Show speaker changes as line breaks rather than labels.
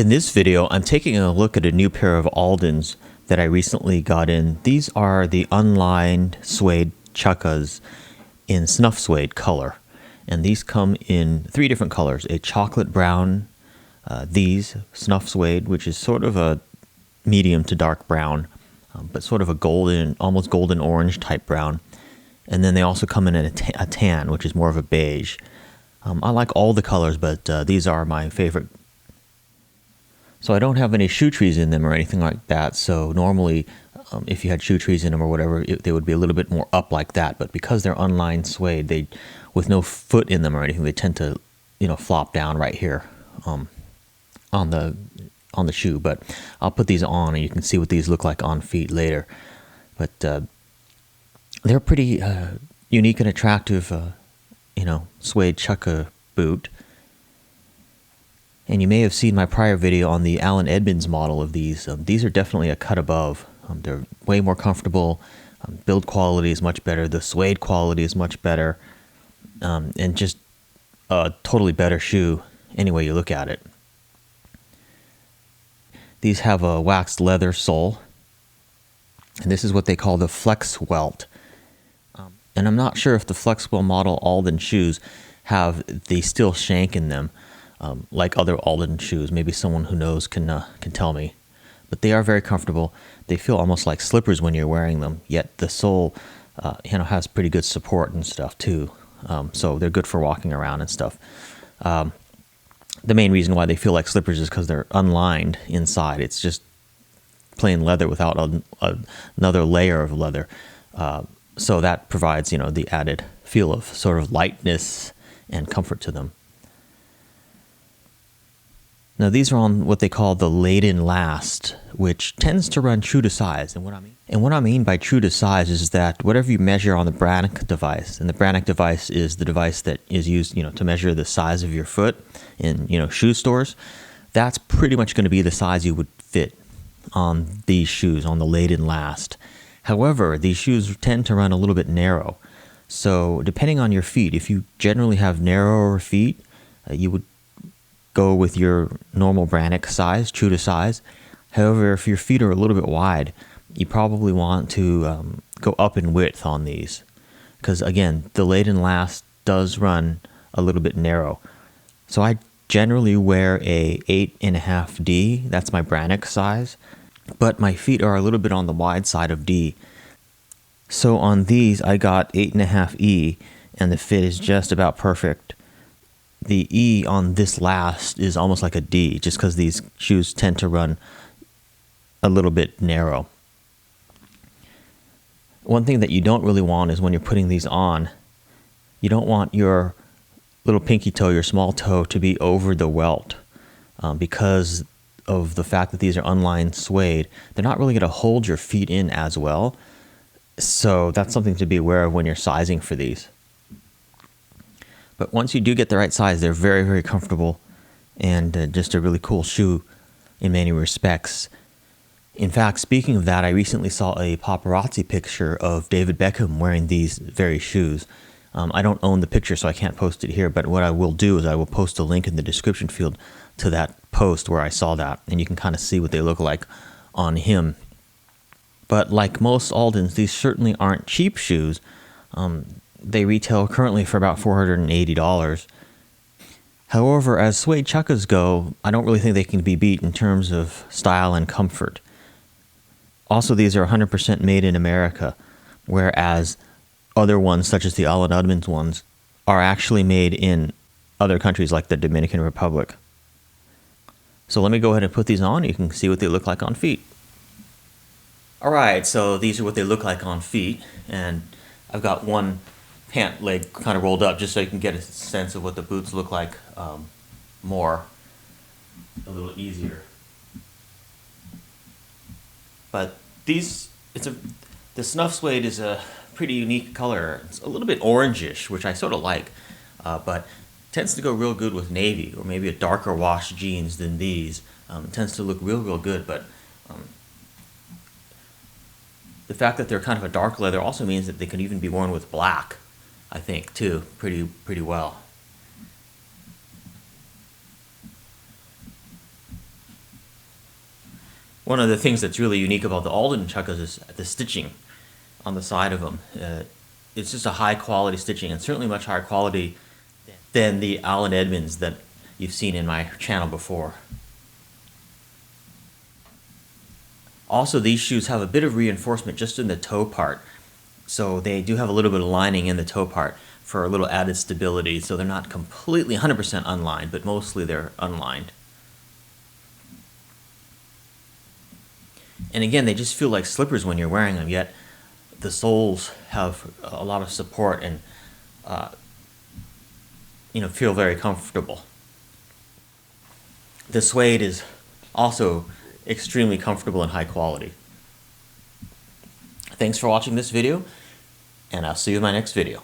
In this video, I'm taking a look at a new pair of Aldens that I recently got in. These are the unlined suede chukkas in snuff suede color. And these come in 3 different colors: a chocolate brown, these snuff suede, which is sort of a medium to dark brown, but sort of a golden, almost golden orange type brown. And then they also come in a tan, which is more of a beige. I like all the colors, but these are my favorite. So I don't have any shoe trees in them or anything like that. So normally, if you had shoe trees in them or whatever, they would be a little bit more up like that. But because they're unlined suede, they, with no foot in them or anything, they tend to, flop down right here on the shoe. But I'll put these on, and you can see what these look like on feet later. But they're pretty unique and attractive, suede chukka boot. And you may have seen my prior video on the Allen Edmonds model of these. These are definitely a cut above. They're way more comfortable. Build quality is much better. The suede quality is much better. And just a totally better shoe any way you look at it. These have a waxed leather sole. And this is what they call the flex welt. And I'm not sure if the Flexwell model Alden shoes have the steel shank in them, like other Alden shoes. Maybe someone who knows can tell me. But they are very comfortable. They feel almost like slippers when you're wearing them. Yet the sole, has pretty good support and stuff too. So they're good for walking around and stuff. The main reason why they feel like slippers is because they're unlined inside. It's just plain leather without another layer of leather. So that provides, the added feel of sort of lightness and comfort to them. Now these are on what they call the Leydon last, which tends to run true to size. And what I mean by true to size is that whatever you measure on the Brannock device, and the Brannock device is the device that is used, to measure the size of your foot in, shoe stores, that's pretty much going to be the size you would fit on these shoes, on the Leydon last. However, these shoes tend to run a little bit narrow. So depending on your feet, if you generally have narrower feet, you would go with your normal Brannock size, true to size. However, if your feet are a little bit wide, you probably want to go up in width on these. Because again, the Leydon last does run a little bit narrow. So I generally wear a 8.5D, that's my Brannock size. But my feet are a little bit on the wide side of D. So on these, I got 8.5E, and the fit is just about perfect. The E on this last is almost like a D, just because these shoes tend to run a little bit narrow. One thing that you don't really want is when you're putting these on, you don't want your little pinky toe, your small toe, to be over the welt, because of the fact that these are unlined suede. They're not really going to hold your feet in as well. So that's something to be aware of when you're sizing for these. But once you do get the right size, they're very, very comfortable and just a really cool shoe in many respects. In fact, speaking of that, I recently saw a paparazzi picture of David Beckham wearing these very shoes. I don't own the picture, so I can't post it here, but what I will do is I will post a link in the description field to that post where I saw that, and you can kind of see what they look like on him. But like most Aldens, these certainly aren't cheap shoes. They retail currently for about $480. However, as suede chukkas go, I don't really think they can be beat in terms of style and comfort. Also, these are 100% made in America, whereas other ones, such as the Allen Edmonds ones, are actually made in other countries like the Dominican Republic. So let me go ahead and put these on. You can see what they look like on feet. Alright, so these are what they look like on feet. And I've got one pant leg kind of rolled up just so you can get a sense of what the boots look like a little easier. But the snuff suede is a pretty unique color. It's a little bit orangish, which I sort of like, but tends to go real good with navy or maybe a darker wash jeans than these. It tends to look real good, but the fact that they're kind of a dark leather also means that they can even be worn with black, I think, too, pretty well. One of the things that's really unique about the Alden Chukkas is the stitching on the side of them. It's just a high quality stitching, and certainly much higher quality than the Allen Edmonds that you've seen in my channel before. Also, these shoes have a bit of reinforcement just in the toe part, so they do have a little bit of lining in the toe part for a little added stability, so they're not completely 100% unlined, but mostly they're unlined. And again, they just feel like slippers when you're wearing them, yet the soles have a lot of support and feel very comfortable. The suede is also extremely comfortable and high quality. Thanks for watching this video, and I'll see you in my next video.